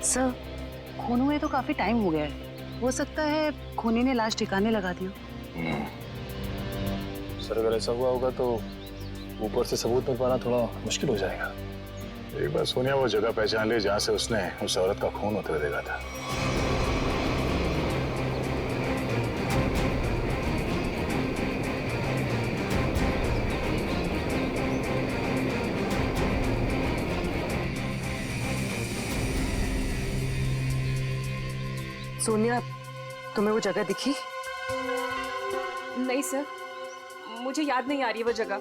Sir, खून हुए तो काफी टाइम हो गया है। हो सकता है खूनी ने लाश ठिकाने लगा दी हो। सर अगर ऐसा हुआ होगा तो ऊपर से सबूत मिल पाना थोड़ा मुश्किल हो जाएगा। एक बार सोनिया वो जगह पहचान ले जहाँ से उसने उस औरत का खून होते हुए देखा था। सोनिया, तुम्हें वो जगह दिखी? नहीं सर, मुझे याद नहीं आ रही वो जगह।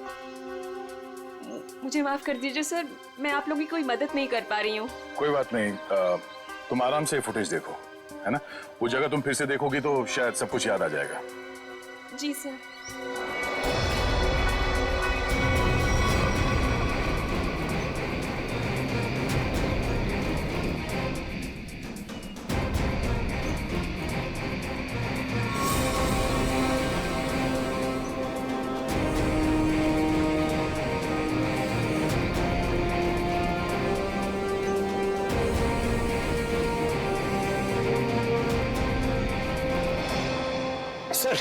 मुझे माफ कर दीजिए सर, मैं आप लोगों की कोई मदद नहीं कर पा रही हूँ। कोई बात नहीं, तुम आराम से फुटेज देखो, है ना? वो जगह तुम फिर से देखोगी तो शायद सब कुछ याद आ जाएगा। जी सर। सर।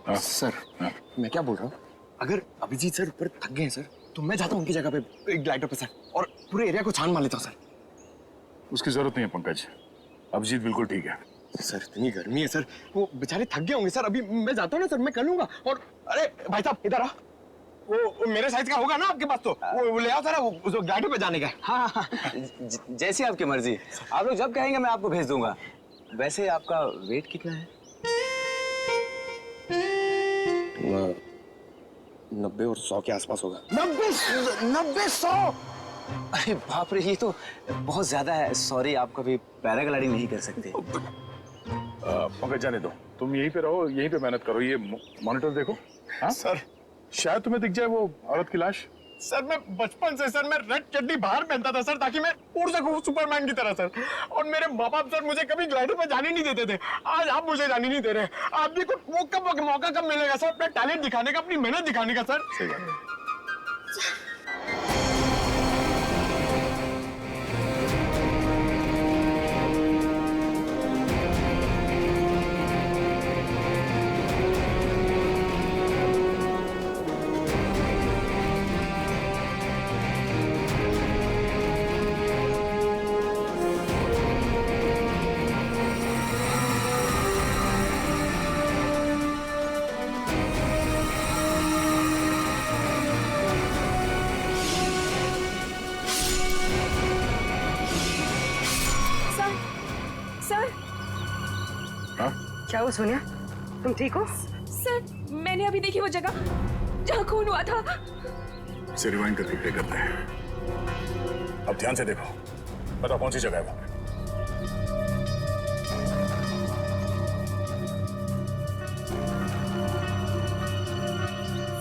हाँ? सर, हाँ? मैं क्या बोल रहा हूँ, अगर अभिजीत सर ऊपर थक गए हैं सर, तो मैं जाता हूँ उनकी जगह पे एक ग्लाइडर पे सर, और पूरे एरिया को छान मार लेता हूँ सर। उसकी जरूरत नहीं है पंकज, अभिजीत बिल्कुल ठीक है। सर इतनी गर्मी है सर, वो बेचारे थक गए होंगे सर। अभी मैं जाता हूँ ना सर, मैं कर लूंगा। और अरे भाई साहब इधर आ, वो मेरे साइज का होगा ना आपके पास? तो वो ले आओ सर, वो ग्लाइडर पे जाने का है। हाँ, जैसी आपकी मर्जी, आप लोग जब कहेंगे मैं आपको भेज दूंगा। वैसे आपका वेट कितना है? 90 और 100 के आसपास होगा। 90 100? अरे बाप रे, ये तो बहुत ज्यादा है। सॉरी, आप कभी पैराग्लाइडिंग नहीं कर सकते। पंकज जाने दो, तुम यहीं पे रहो, यहीं पे मेहनत करो। ये मॉनिटर देखो। हाँ सर, शायद तुम्हें दिख जाए वो औरत की लाश। सर मैं बचपन से सर मैं रेड चड्डी बाहर पहनता था सर, ताकि मैं उड़ सकूं सुपरमैन की तरह सर। और मेरे माँ बाप सर मुझे कभी ग्लाइडर पे जाने नहीं देते थे। आज आप मुझे जाने नहीं दे रहे। आप भी को वो कब मौका कब मिलेगा सर अपना टैलेंट दिखाने का, अपनी मेहनत दिखाने का सर? सही बात है। सर, सर, हाँ? क्या हुआ सोनिया, तुम ठीक हो? सर, मैंने अभी देखी वो जगह जहाँ खून हुआ था। इसे रिवाइंड करके प्ले करते हैं। अब ध्यान से देखो, बताओ कौन सी जगह है वो?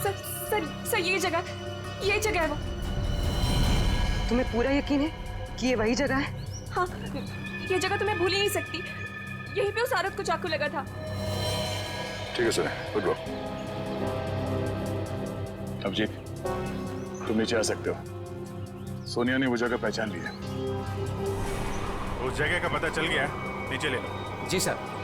सर, सर ये जगह है वो। तुम्हें पूरा यकीन है कि ये वही जगह है? हाँ, ये जगह तो मैं भूल ही नहीं सकती। यहीं पे उस औरत को चाकू लगा था। ठीक है सर, गुड वर्क। अभिजीत, तुम नीचे आ सकते हो। सोनिया ने वो जगह पहचान ली है। उस जगह का पता चल गया, नीचे ले लो। जी सर।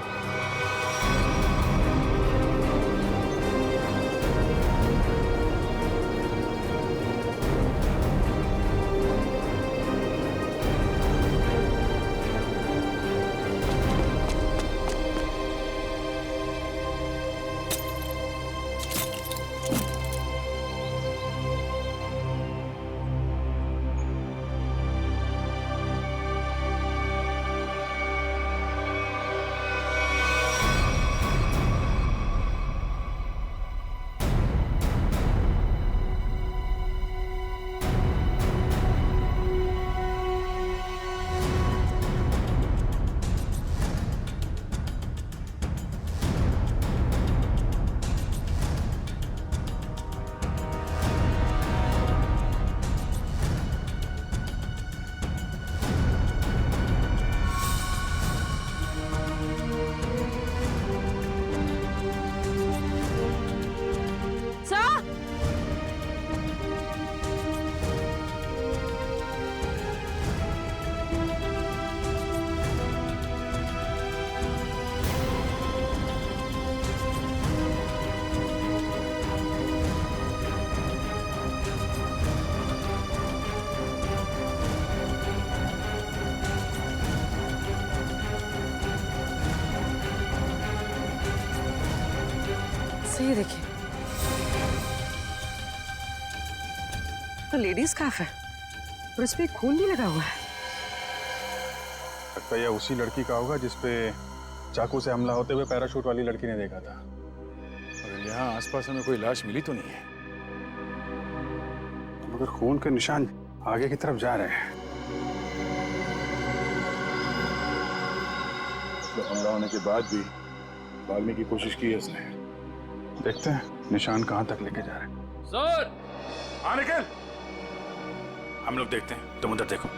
ये देखिए, तो लेडीज स्कार्फ है और इस पे खून भी लगा हुआ है। लगता है यह उसी लड़की का होगा जिसपे चाकू से हमला होते हुए पैराशूट वाली लड़की ने देखा था। मगर यहाँ आसपास हमें कोई लाश मिली तो नहीं है, मगर खून के निशान आगे की तरफ जा रहे हैं। तो हमला होने के बाद भी भागने की कोशिश की है उसने। देखते हैं निशान कहां तक लेके जा रहे हैं। सर, हाँ निकल। हम लोग देखते हैं, तुम उधर देखो।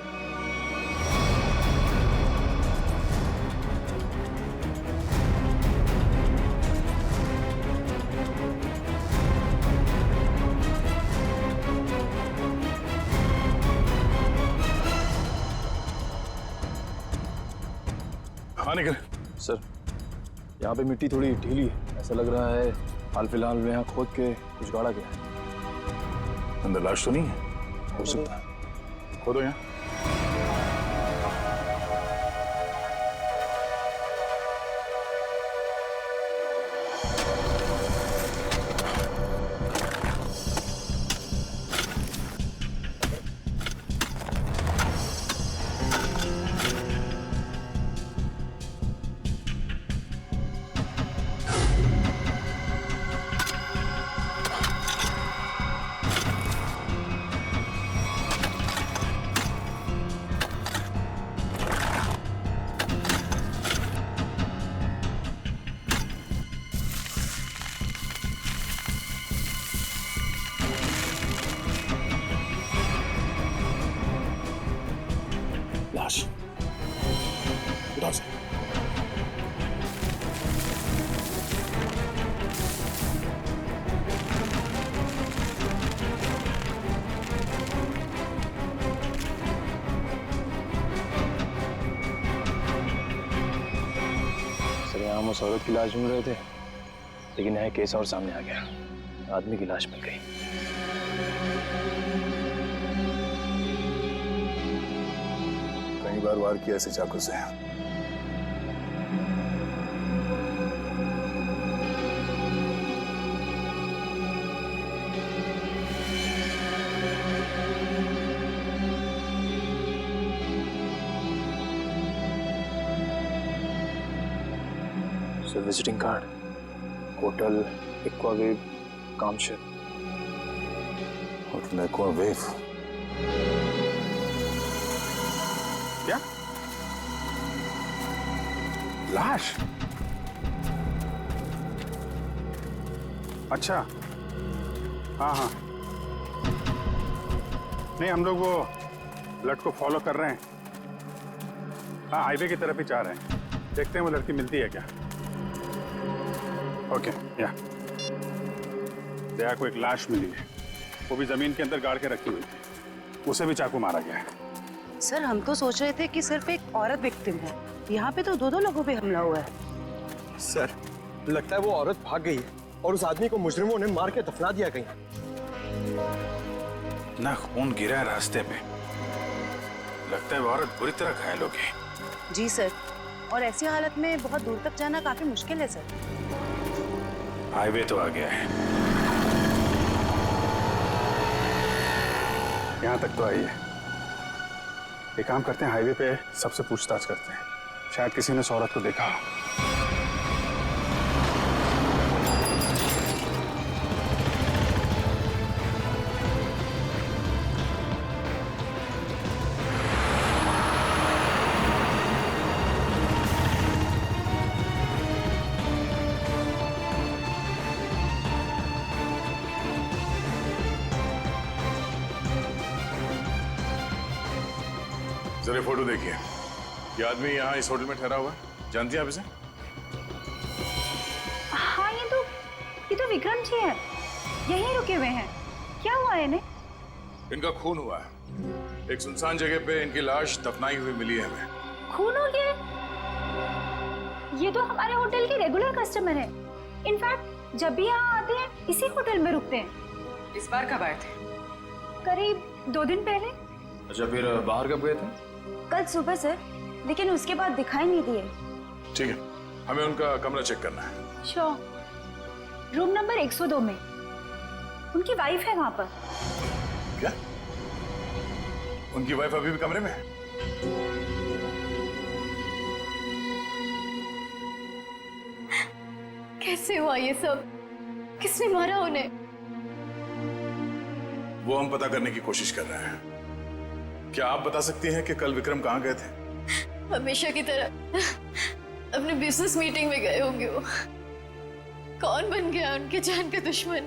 हाँ निकल। सर, यहाँ पे मिट्टी थोड़ी ढीली है, ऐसा लग रहा है हाल फिलहाल में यहाँ खोद के कुछ गाड़ा गया है। अंदर लाश तो नहीं है? हो सकता है, खोदो यहाँ। लाश उठाओ से। सर, यहाँ हम उस औरत की लाश ढूंढ रहे थे, लेकिन यहाँ केस और सामने आ गया। आदमी की लाश मिल गई। कई बार वार किया ऐसे चाकू से। Sir, visiting card, hotel Aquawave, Kamshet. Hotel Aquawave. क्या? लाश? अच्छा, हाँ हाँ, नहीं हम लोग वो लड़के को फॉलो कर रहे हैं। हाँ, हाईवे की तरफ ही जा रहे हैं। देखते हैं वो लड़की मिलती है क्या। ओके, या दया को एक लाश मिली है, वो भी जमीन के अंदर गाड़ के रखी हुई थी। उसे भी चाकू मारा गया है। सर, हम तो सोच रहे थे कि सिर्फ एक औरत विक्टिम है, यहाँ पे तो दो लोगों पे हमला हुआ है। सर, लगता है वो औरत भाग गई है और उस आदमी को मुजरिमों ने मार के दफना दिया कहीं। ना खून गिरा है रास्ते पे। लगता है वो औरत बुरी तरह घायल हो गई। जी सर, और ऐसी हालत में बहुत दूर तक जाना काफी मुश्किल है सर। हाईवे तो आ गया है। यहाँ तक तो आई है। एक काम करते हैं, हाईवे पे सबसे पूछताछ करते हैं, शायद किसी ने औरत को देखा हो। जरा फोटो देखिए। ये आदमी यहाँ इस होटल में ठहरा हुआ है, जानती हैं आप इसे? हाँ, ये तो विक्रम जी है, यहीं रुके हुए हैं। क्या हुआ है इन्हें? इनका खून हुआ है। एक सुनसान जगह पे इनकी लाश दफनाई हुई मिली है हमें। खून हो गया है? ये तो हमारे होटल के रेगुलर कस्टमर है। इनफैक्ट जब भी यहाँ आते हैं इसी होटल में रुकते हैं। इस बार कब आए थे? करीब 2 दिन पहले। अच्छा, फिर बाहर कब गए थे? कल सुबह सर, लेकिन उसके बाद दिखाई नहीं दिए। ठीक है, हमें उनका कमरा चेक करना है। श्योर। रूम नंबर 102 में। उनकी वाइफ है वहां पर। क्या? उनकी वाइफ अभी भी कमरे में है? कैसे हुआ ये सब? किसने मारा उन्हें? वो हम पता करने की कोशिश कर रहे हैं। क्या आप बता सकती हैं कि कल विक्रम कहाँ गए थे? हमेशा की तरह अपने बिजनेस मीटिंग में गए होंगे वो। कौन बन गया उनके जान का दुश्मन?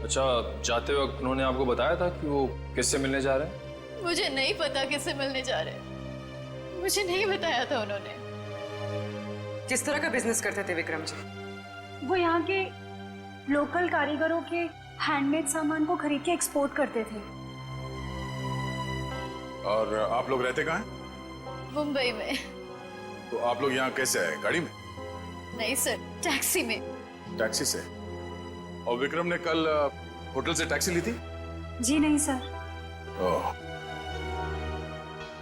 अच्छा, जाते वक्त उन्होंने आपको बताया था कि वो किससे मिलने जा रहे हैं? मुझे नहीं पता किससे मिलने जा रहे हैं। मुझे नहीं बताया था उन्होंने। किस तरह का बिजनेस करते थे विक्रम जी? वो यहाँ के लोकल कारीगरों के हैंडमेड सामान को खरीद के एक्सपोर्ट करते थे। और आप लोग रहते कहाँ हैं? मुंबई में। तो आप लोग यहाँ कैसे आए? गाड़ी में? नहीं सर, टैक्सी में। टैक्सी से? और विक्रम ने कल होटल से टैक्सी ली थी? जी नहीं सर। ओह,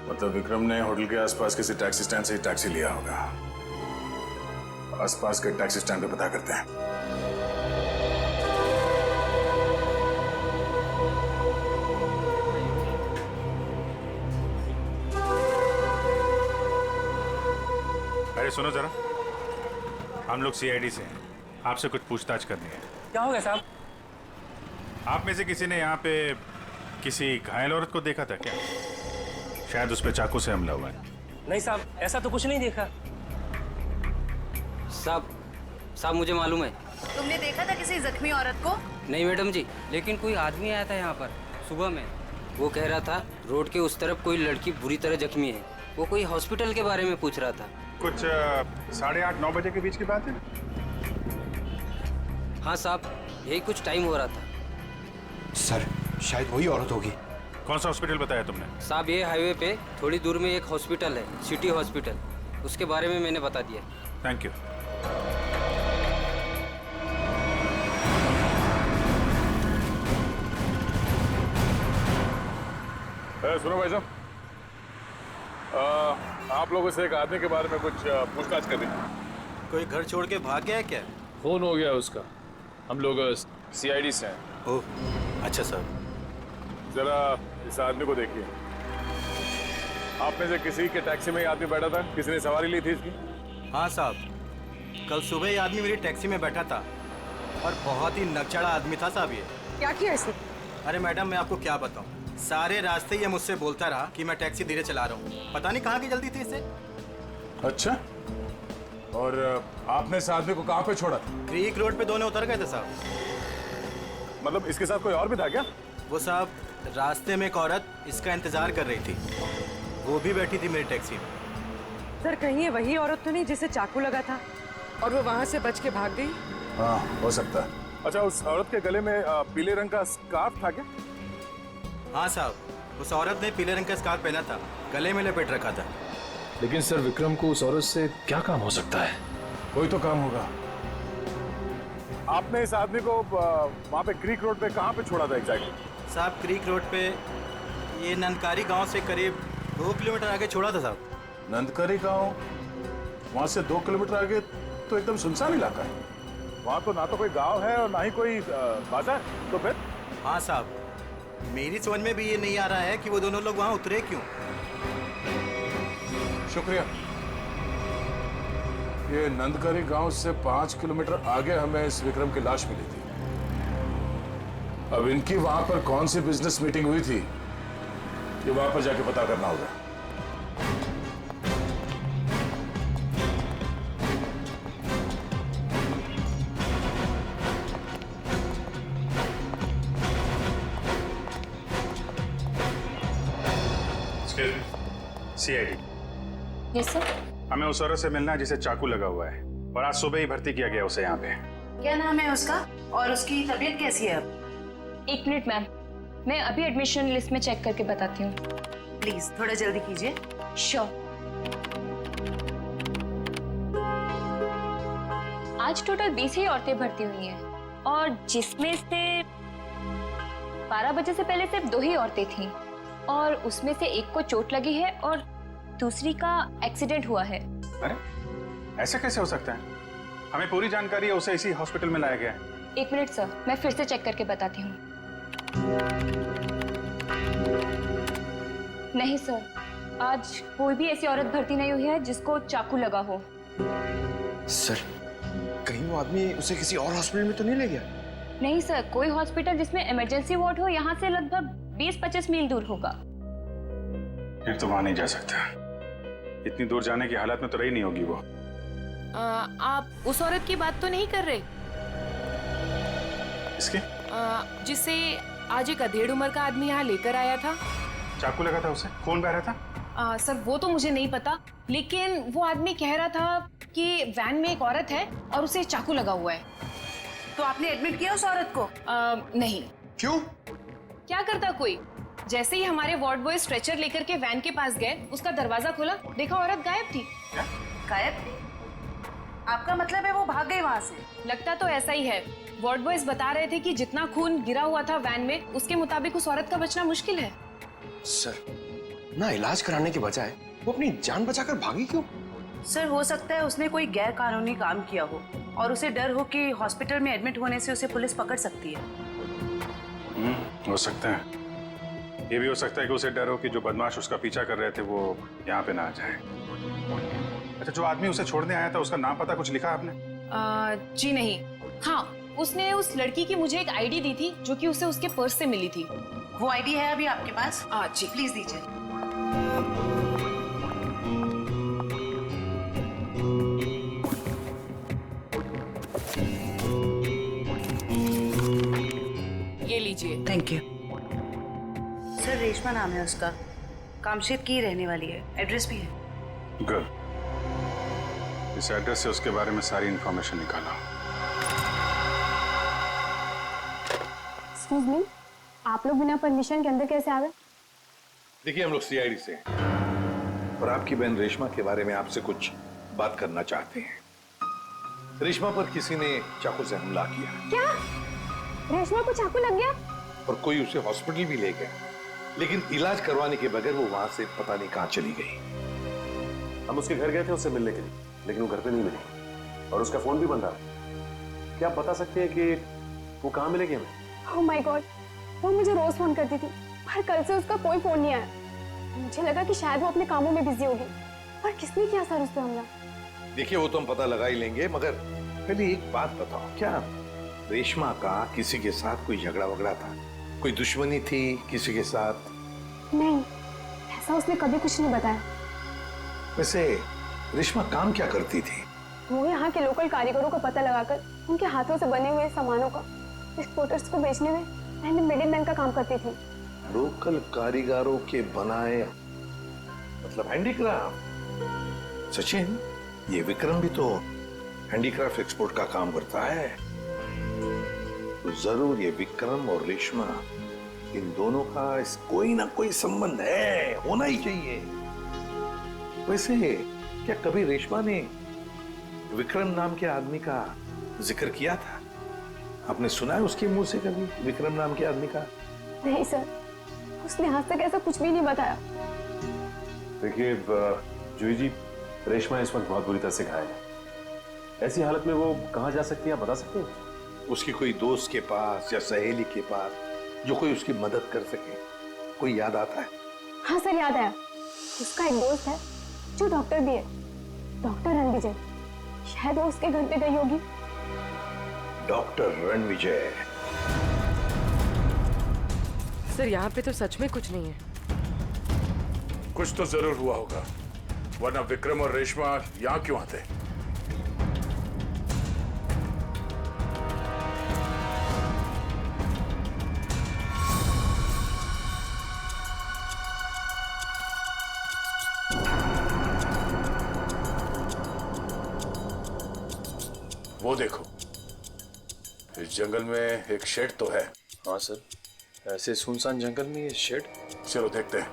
मतलब विक्रम ने होटल के आसपास किसी टैक्सी स्टैंड से ही टैक्सी लिया होगा। आसपास के टैक्सी स्टैंड पे पता करते हैं। अरे सुनो जरा, हम लोग सीआईडी से हैं, आपसे कुछ पूछताछ करनी है। क्या हो गया साहब? आप में से किसी ने यहाँ पे किसी घायल औरत को देखा था क्या? शायद उस पे चाकू से हमला हुआ है। नहीं साहब, ऐसा तो कुछ नहीं देखा। साहब मुझे मालूम है। तुमने देखा था किसी जख्मी औरत को? नहीं मैडम जी, लेकिन कोई आदमी आया था यहाँ पर सुबह में। वो कह रहा था रोड के उस तरफ कोई लड़की बुरी तरह जख्मी है। वो कोई हॉस्पिटल के बारे में पूछ रहा था। कुछ 8:30-9 बजे के बीच की बात है। हाँ साहब, यही कुछ टाइम हो रहा था। सर, शायद वही औरत होगी। कौन सा हॉस्पिटल बताया तुमने? साहब ये हाईवे पे थोड़ी दूर में एक हॉस्पिटल है, सिटी हॉस्पिटल। उसके बारे में मैंने बता दिया। Thank you. सुनो भाई साहब, आप लोगों से एक आदमी के बारे में कुछ पूछताछ करनी है। कोई घर छोड़ के भाग गया है क्या? फोन हो गया उसका। हम लोग सीआईडी से हैं। ओह, अच्छा सर। जरा इस आदमी को देखिए। आप में से किसी के टैक्सी में ये आदमी बैठा था? किसी ने सवारी ली थी इसकी? हाँ साहब, कल सुबह ये आदमी मेरी टैक्सी में बैठा था और बहुत ही नकचड़ा आदमी था साहब ये। क्या किया इसने? अरे मैडम, मैं आपको क्या बताऊं, सारे रास्ते ये मुझसे बोलता रहा कि मैं टैक्सी धीरे चला रहा हूँ। पता नहीं कहाँ की जल्दी थी इसे। अच्छा, और आपने इस आदमी को कहाँ पे छोड़ा था? क्रीक रोड पे दोनों उतर गए थे साहब। मतलब इसके साथ कोई और भी था क्या? वो साहब, रास्ते में एक औरत इसका इंतजार कर रही थी। वो भी बैठी थी मेरी टैक्सी में। सर, कहीं ये वही औरत तो नहीं जिसे चाकू लगा था और वो वहां से बच के भाग गई? हाँ, हो सकता है। अच्छा, उस औरत के गले में पीले रंग का स्कार्फ था क्या? हाँ साहब, उस औरत ने पीले रंग का स्कार्फ पहना था, गले में लपेट रखा था। लेकिन सर, विक्रम को उस औरत से क्या काम हो सकता है? कोई तो काम होगा। आपने इस आदमी को वहाँ पे क्रीक रोड पे कहाँ पे छोड़ा था एग्जैक्टली? साहब, क्रीक रोड पे ये नंदकारी गांव से करीब 2 किलोमीटर आगे छोड़ा था साहब। नंदकारी गांव? वहाँ से 2 किलोमीटर आगे तो एकदम सुनसान इलाका है। वहाँ तो ना तो कोई गांव है और ना ही कोई बाजार। तो फिर? हाँ साहब, मेरी समझ में भी ये नहीं आ रहा है कि वो दोनों लोग वहाँ उतरे क्यों। शुक्रिया। ये नंदकारी गांव से 5 किलोमीटर आगे हमें इस विक्रम की लाश मिली थी। अब इनकी वहां पर कौन सी बिजनेस मीटिंग हुई थी, ये वहां पर जाके पता करना होगा। सीआईडी। Yes sir. हमें उस औरत से मिलना है जिसे चाकू लगा हुआ है और आज सुबह ही भर्ती किया गया उसे यहाँ पे। क्या नाम है उसका और उसकी तबीयत कैसी है अब? 1 मिनट मैम, मैं अभी एडमिशन लिस्ट में चेक करके बताती हूँ। प्लीज थोड़ा जल्दी कीजिए। श्योर। आज टोटल 20 ही औरतें भर्ती हुई हैं और जिसमें से 12 बजे से पहले सिर्फ 2 ही औरतें थीं और उसमें से एक को चोट लगी है और दूसरी का एक्सीडेंट हुआ है। अरे ऐसा कैसे हो सकता है? हमें पूरी जानकारी है, उसे इसी हॉस्पिटल में लाया गया है। 1 मिनट सर, मैं फिर से चेक करके बताती हूँ। नहीं सर, आज कोई भी ऐसी औरत भर्ती नहीं हुई है जिसको चाकू लगा हो। सर, कहीं वो आदमी उसे किसी और हॉस्पिटल में तो नहीं ले गया? नहीं सर, कोई हॉस्पिटल जिसमें इमरजेंसी वार्ड हो यहाँ से लगभग 20-25 मील दूर होगा। फिर तो वहां नहीं जा सकता। इतनी दूर जाने की हालत में तो रही नहीं होगी वो। आप उस औरत की बात तो नहीं कर रहे? इसके? जिसे आज एक अधेड़ उम्र का आदमी यहाँ लेकर आया था। चाकू लगा था उसे? खून बह रहा था? सर वो तो मुझे नहीं पता, लेकिन वो आदमी कह रहा था कि वैन में एक औरत है और उसे चाकू लगा हुआ है। तो आपने एडमिट किया उस औरत को? नहीं। क्यों? क्या करता कोई? जैसे ही हमारे वार्ड बॉय स्ट्रेचर लेकर के वैन के पास गए, उसका दरवाजा खोला, देखा औरत गायब थी। गायब? आपका मतलब है वो भाग गई वहां से? लगता तो ऐसा ही है। वार्ड बॉयज बता रहे थे कि जितना खून गिरा हुआ था वैन में, उसके मुताबिक उस औरत का बचना मुश्किल है। सर, ना इलाज कराने के बजाय वो अपनी जान बचाकर भागी क्यों? सर, हो सकता है उसने कोई गैर कानूनी काम किया हो और उसे डर हो कि हॉस्पिटल में एडमिट होने से उसे पुलिस पकड़ सकती है। हो सकता है। ये भी हो सकता है कि उसे डर हो कि जो बदमाश उसका पीछा कर रहे थे वो यहाँ पे ना आ जाए। अच्छा, जो आदमी उसे छोड़ने आया था उसका नाम पता कुछ लिखा आपने? जी नहीं। हाँ, उसने उस लड़की की मुझे एक आईडी दी थी जो कि उसे उसके पर्स से मिली थी। वो आईडी है अभी आपके पास? जी प्लीज दीजिए। ये लीजिए। Thank you. सर, रेशमा नाम है उसका, कामशेद की रहने वाली है, एड्रेस भी है। गुड। इस एड्रेस से उसके बारे में सारी इंफॉर्मेशन निकाला। एक्सक्यूज मी, आप लोग बिना परमिशन के अंदर कैसे आ गए? देखिए, हम लोग सीआईडी से हैं और आपकी बहन रेशमा के बारे में आपसे कुछ बात करना चाहते हैं। रेशमा पर किसी ने चाकू से हमला किया। क्या? रेशमा को चाकू लग गया? और कोई उसे हॉस्पिटल भी ले गया, लेकिन इलाज करवाने के बगैर वो वहां से पता नहीं कहां चली गई। हम उसके घर गए थे उससे मिलने के लिए, लेकिन वो घर पे नहीं मिली और उसका फोन भी बंद रहा। क्या आप बता सकते हैं कि वो कहाँ मिलेगी हमें? ओह माय गॉड, वो मुझे रोज फोन करती थी, पर कल से उसका कोई फोन नहीं आया। मुझे लगा कि शायद वो अपने कामों में बिजी होगी। पर किसने किया सर उस पे हमला? देखिए, वो तो हम पता लगा ही लेंगे, मगर पहले एक बात बताओ, क्या रेशमा का किसी के साथ कोई झगड़ा वगड़ा था? कोई दुश्मनी थी किसी के साथ? नहीं, ऐसा उसने कभी कुछ नहीं बताया। वैसे रेशमा काम क्या करती थी? वो यहाँ के लोकल कारीगरों का पता लगाकर उनके हाथों से बने हुए सामानों का एक्सपोर्टर्स को बेचने में पहले मिडिलमैन का काम करती थी। लोकल कारीगरों के बनाए, मतलब हैंडीक्राफ्ट। सचिन, ये विक्रम भी तो हैंडीक्राफ्ट एक्सपोर्ट का काम करता है, तो जरूर ये विक्रम और रेशमा, इन दोनों का कोई ना कोई संबंध है, होना ही चाहिए। वैसे क्या कभी रेशमा ने विक्रम नाम के आदमी का जिक्र किया था? आपने सुना है उसके मुंह से कभी विक्रम नाम के आदमी का? नहीं सर, उसने आज तक ऐसा कुछ भी नहीं बताया। देखिए जूही जी, रेशमा इस वक्त बहुत बुरी तरह से घायल है। ऐसी हालत में वो कहाँ जा सकती है, आप बता सकते हैं? उसकी कोई दोस्त के पास या सहेली के पास जो कोई उसकी मदद कर सके, कोई याद आता है? हाँ सर, याद आया। उसका एक दोस्त है जो डॉक्टर भी है, डॉक्टर रणविजय। शायद वो उसके घर पे गई होगी। डॉक्टर रणविजय? सर, यहाँ पे तो सच में कुछ नहीं है। कुछ तो जरूर हुआ होगा, वरना विक्रम और रेशमा यहाँ क्यों आते? वो देखो, इस जंगल में एक शेड तो है। हाँ सर, ऐसे सुनसान जंगल में ये शेड? चलो देखते हैं।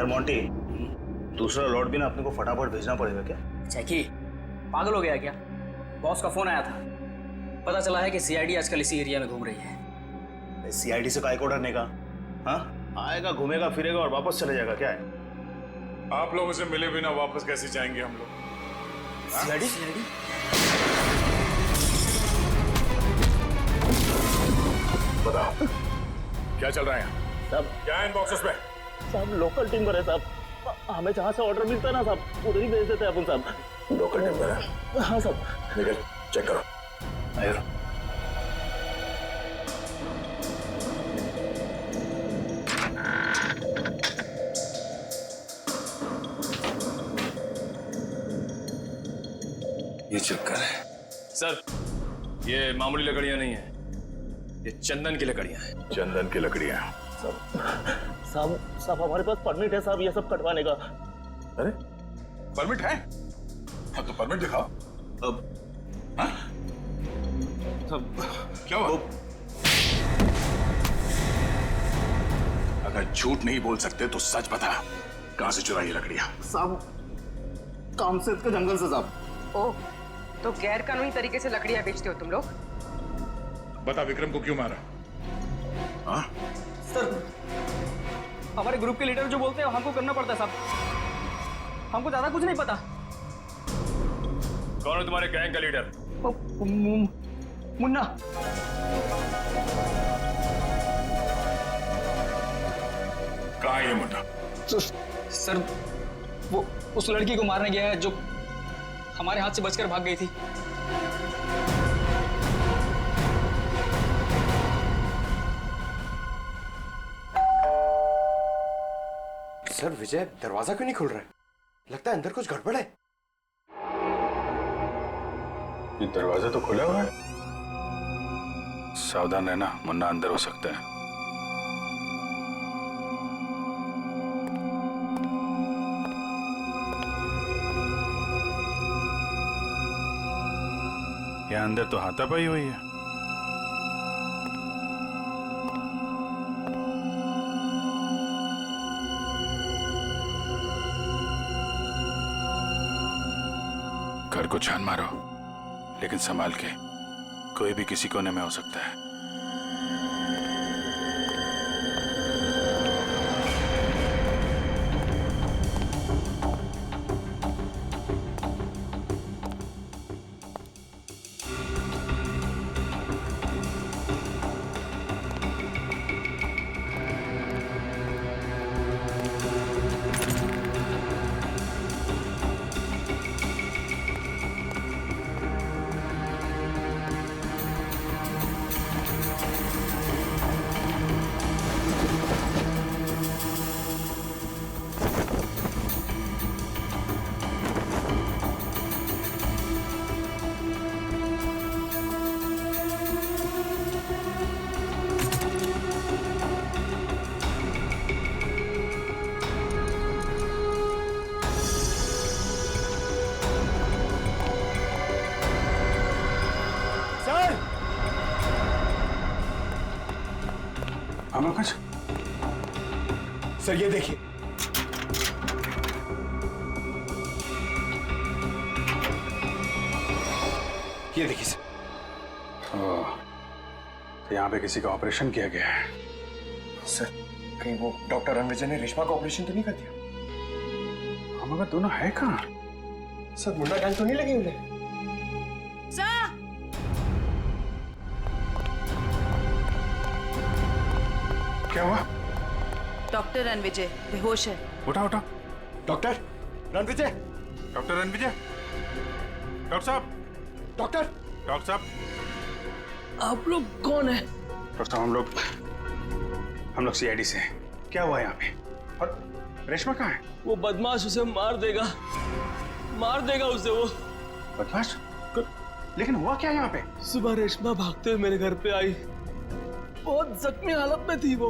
यार मोंटी, दूसरा लॉट भी ना अपने को फटाफट भेजना पड़ेगा क्या? जैकी पागल हो गया क्या? बॉस का फोन आया था, पता चला है कि सीआईडी आजकल इसी एरिया में घूम रही है। सीआईडी से काय को डरने का? हाँ, आएगा घूमेगा फिरेगा और वापस चले जाएगा, क्या है? आप लोगों से मिले बिना वापस कैसे जाएंगे हम लोग? सीआईडी? बताओ क्या चल रहा है यहाँ? सब क्या है इन बॉक्सेस में? सब लोकल टिम्बर है साहब, हमें जहाँ से ऑर्डर मिलता है ना साहब उधर ही भेज देते हैं अपन साहब। लोकल टिम्बर है? हाँ साहब। निकल चेक करो। आयो। ये चक्कर है सर, ये मामूली लकड़ियां नहीं है, ये चंदन की लकड़ियां हैं। चंदन की लकड़ियां। साहब हमारे पास परमिट है साहब ये सब कटवाने का। अरे परमिट है? हाँ तो परमिट दिखाओ। अब हाँ? सब क्या हुआ? अगर झूठ नहीं बोल सकते तो सच बता, कहां से चुराई ये लकड़ियां? साहब कामसेद के जंगल से साहब। ओह, तो गैर कानूनी तरीके से लकड़ियां बेचते हो तुम लोग? बता विक्रम को क्यों मारा? हाँ? सर, हमारे ग्रुप के लीडर जो बोलते हैं हमको करना पड़ता है साहब, हमको ज्यादा कुछ नहीं पता। कौन है तुम्हारे गैंग का लीडर? मुन्ना। कहाँ है ये मुन्ना? सर, वो उस लड़की को मारने गया है जो हमारे हाथ से बचकर भाग गई थी। सर विजय दरवाजा क्यों नहीं खुल रहा है? लगता है अंदर कुछ गड़बड़ है। ये दरवाजा तो खुला हुआ है। सावधान रहना, मुन्ना अंदर हो सकता है। यहाँ अंदर तो हाथापाई हुई है। घर को छान मारो, लेकिन संभाल के, कोई भी किसी कोने में हो सकता है। कुछ सर ये देखिए, ये देखिए सर। तो यहाँ पे किसी का ऑपरेशन किया गया है। सर कहीं वो डॉक्टर रणविजय ने रेशमा का ऑपरेशन तो नहीं कर दिया? हम अगर दोनों है कहाँ? सर मुन्ना गैंग तो नहीं लगी उन्हें? क्या हुआ? डॉक्टर रणविजय बेहोश है। उठा उठा। Doctor Ranvijay, doctor Ranvijay, doctor साहब, डॉक्टर साहब, आप लोग कौन है? डॉक्टर साहब हम लोग सीआईडी से हैं। क्या हुआ यहाँ पे? और रेशमा कहाँ है? वो बदमाश उसे मार देगा उसे वो। बदमाश? लेकिन हुआ क्या यहाँ पे? सुबह रेशमा भागते हुए मेरे घर पे आई, बहुत जख्मी हालत में थी वो।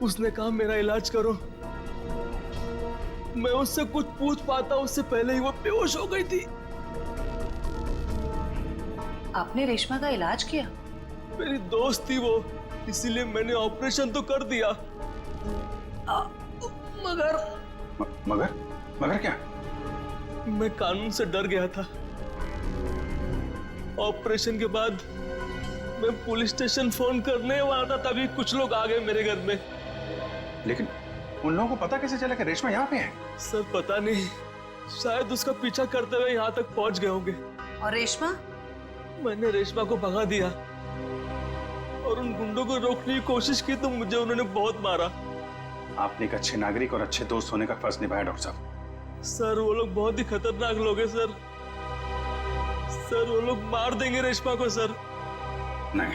उसने कहा मेरा इलाज करो। मैं उससे कुछ पूछ पाता उससे पहले ही वो बेहोश हो गई थी। आपने रेशमा का इलाज किया? मेरी दोस्त थी वो, इसीलिए मैंने ऑपरेशन तो कर दिया। मगर मगर क्या? मैं कानून से डर गया था। ऑपरेशन के बाद मैं पुलिस स्टेशन फोन करने वाला था, तभी कुछ लोग आ गए मेरे घर में। लेकिन उन लोगों को पता कैसे चला कि रेशमा यहाँ पे है? सर पता नहीं, शायद उसका पीछा करते हुए यहाँ तक पहुँच गए होंगे। और रेशमा? मैंने रेशमा को भगा दिया और उन गुंडों को रोकने की कोशिश की तो मुझे उन्होंने बहुत मारा। आपने एक अच्छे नागरिक और अच्छे दोस्त होने का फर्ज निभाया डॉक्टर साहब। सर वो लोग बहुत ही खतरनाक लोग हैं सर। सर वो लोग मार देंगे रेशमा को सर। नहीं,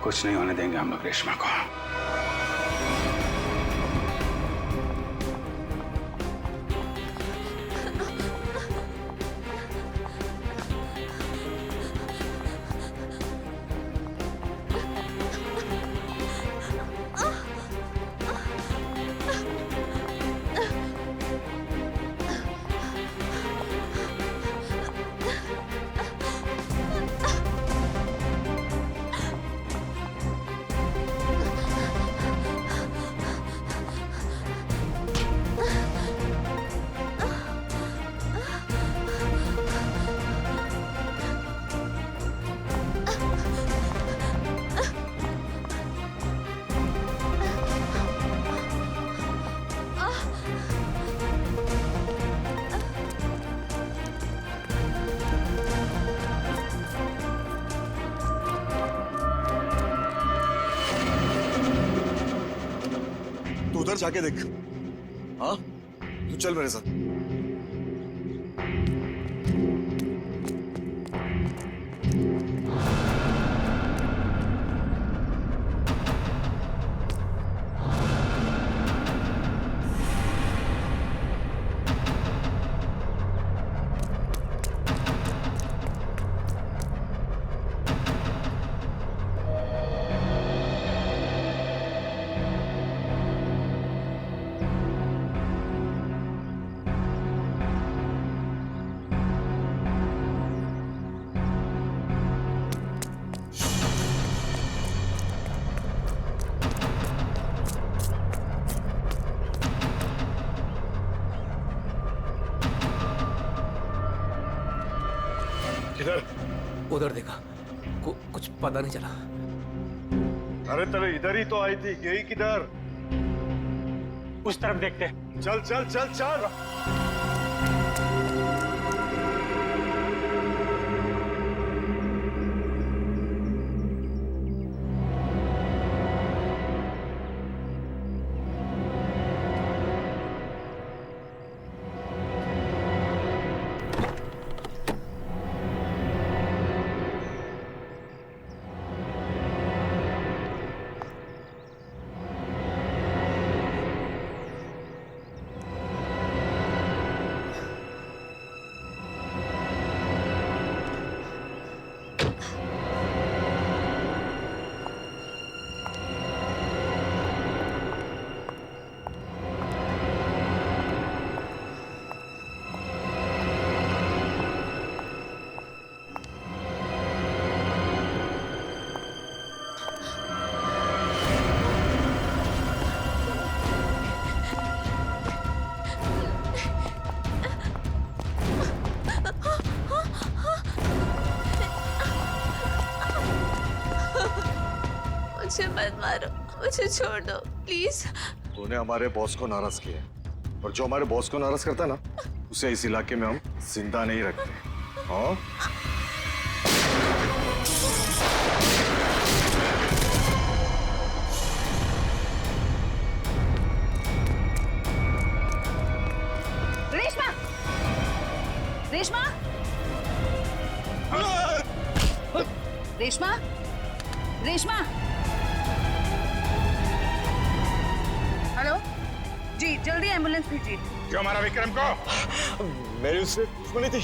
कुछ नहीं होने देंगे हम लोग रेशमा को। उधर जाके देख। हाँ, तू चल मेरे साथ। उधर देखा, कुछ पता नहीं चला। अरे तेरे इधर ही तो आई थी, गई किधर? उस तरफ देखते। चल चल चल चल। मुझे मत मारो, मुझे छोड़ दो प्लीज। तूने हमारे बॉस को नाराज किया, और जो हमारे बॉस को नाराज करता है ना, उसे इस इलाके में हम जिंदा नहीं रखते। हाँ? रेशमा! रेशमा! रेशमा! रेशमा! हेलो जी, जल्दी एम्बुलेंस भेजिए। क्यों मारा विक्रम को? मेरी उससे सुनी थी।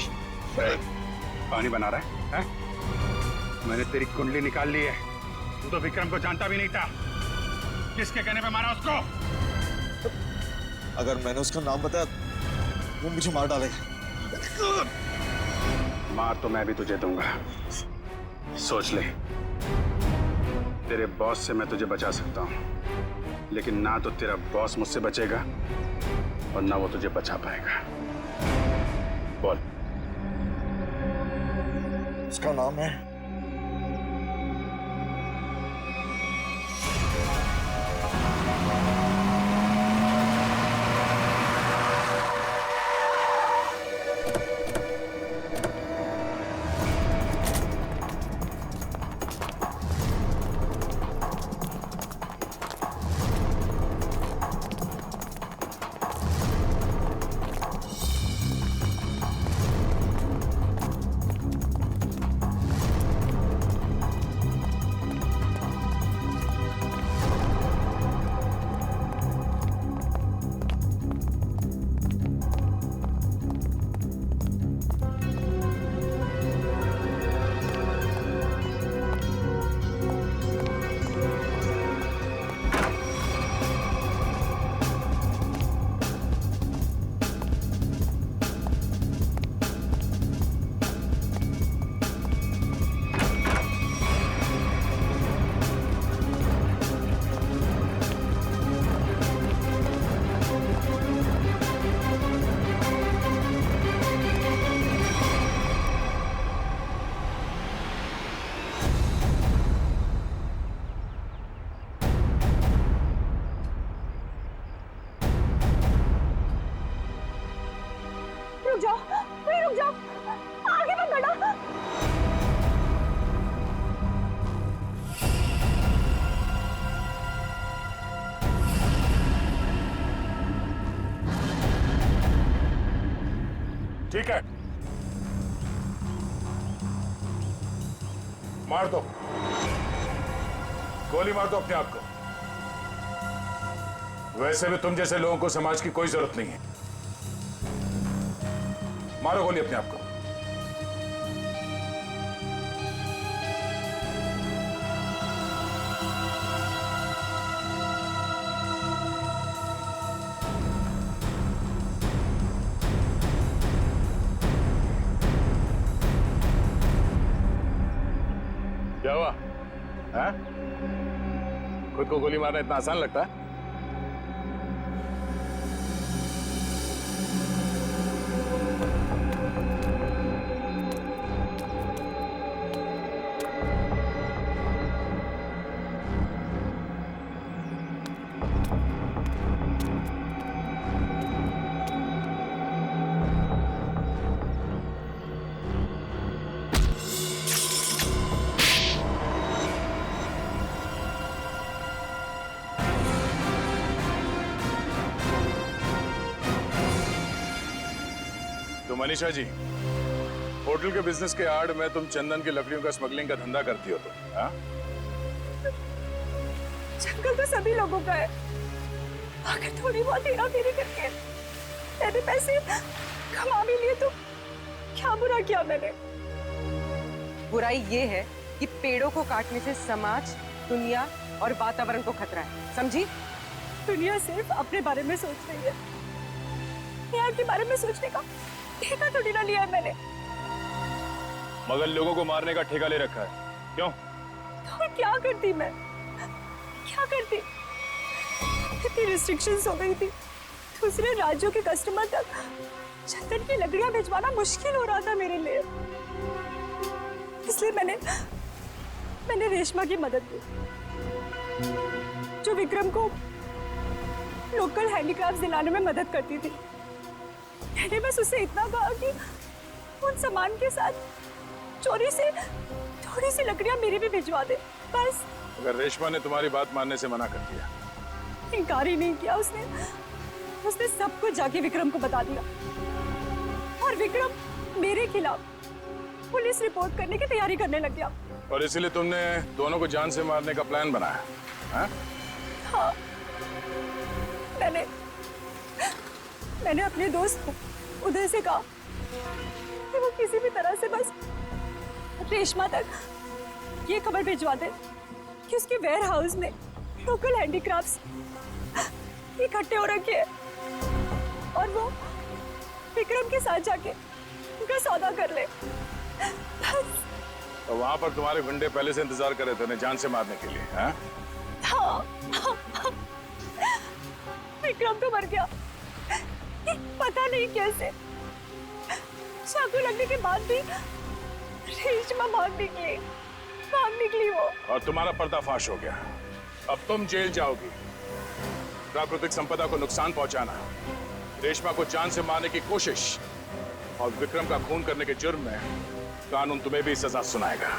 पानी बना रहा है? मैंने तेरी कुंडली निकाल ली है। तू तो विक्रम को जानता भी नहीं था। किसके कहने पे मारा उसको? अगर मैंने उसका नाम बताया वो मुझे मार डालेगा। मार तो मैं भी तुझे दूंगा, सोच ले। तेरे बॉस से मैं तुझे बचा सकता हूँ, लेकिन ना तो तेरा बॉस मुझसे बचेगा और ना वो तुझे बचा पाएगा। बोल। उसका नाम है रुक जाओ, वहीं रुक जाओ, आगे मत बढ़ो। ठीक है, मार दो, गोली मार दो अपने आप को। वैसे भी तुम जैसे लोगों को समाज की कोई जरूरत नहीं है। मारो गोली अपने आप को। क्या हुआ? हैं? खुद को गोली मारना इतना आसान लगता है? तो मनीषा जी, होटल के बिजनेस के आड़ में तुम चंदन की लकड़ियों का स्मगलिंग का धंधा करती हो तो? हाँ? जंगल तो सभी लोगों का है। अगर थोड़ी बहुत हेरा फेरी करके मैंने पैसे कमा भी लिए तो क्या बुरा किया मैंने? बुराई ये है कि पेड़ों को काटने से समाज, दुनिया और वातावरण को खतरा है, समझी? दुनिया सिर्फ अपने बारे में सोच रही है, यहाँ के बारे में सोचने का ठेका थोड़ी ना लिया है मैंने। मगर लोगों को मारने का ठेका ले रखा है, क्यों? तो क्या करती मैं? क्या करती? इतनी रिस्ट्रिक्शंस हो गई थी, दूसरे राज्यों के कस्टमर तक चंदन की लकड़ियां भिजवाना मुश्किल हो रहा था मेरे लिए। इसलिए मैंने रेशमा की मदद की, जो विक्रम को लोकल हैंडीक्राफ्ट दिलाने में मदद करती थी। मैंने बस उससे इतना कहा कि उन सामान के साथ चोरी से थोड़ी सी लकड़ियां मेरी भी भिजवा दे, बस। अगर रेशमा ने तुम्हारी बात मानने से मना कर दिया? इनकार ही नहीं किया उसने सब कुछ जाके विक्रम को बता दिया और विक्रम मेरे खिलाफ पुलिस रिपोर्ट करने की तैयारी करने लग गया। और इसीलिए तुमने दोनों को जान से मारने का प्लान बनाया? हाँ? हाँ, मैंने अपने दोस्त उदय से कहा कि वो किसी भी तरह से बस रेशमा तक ये खबर भिजवा दे कि उसके वेयर हाउस में लोकल हैंडीक्राफ्ट्स इकट्ठे हो रखे हैं और वो विक्रम के साथ जाके उनका सौदा कर ले। तो वहां पर तुम्हारे गुंडे पहले से इंतजार कर रहे थे उन्हें जान से मारने के लिए? हाँ? हाँ। विक्रम तो मर गया, पता नहीं कैसे। चाकू लगने के बाद भी रेशमा भाग निकली वो। और तुम्हारा पर्दाफाश हो गया। अब तुम जेल जाओगी। प्राकृतिक संपदा को नुकसान पहुंचाना, रेशमा को जान से मारने की कोशिश और विक्रम का खून करने के जुर्म में कानून तुम्हें भी सजा सुनाएगा।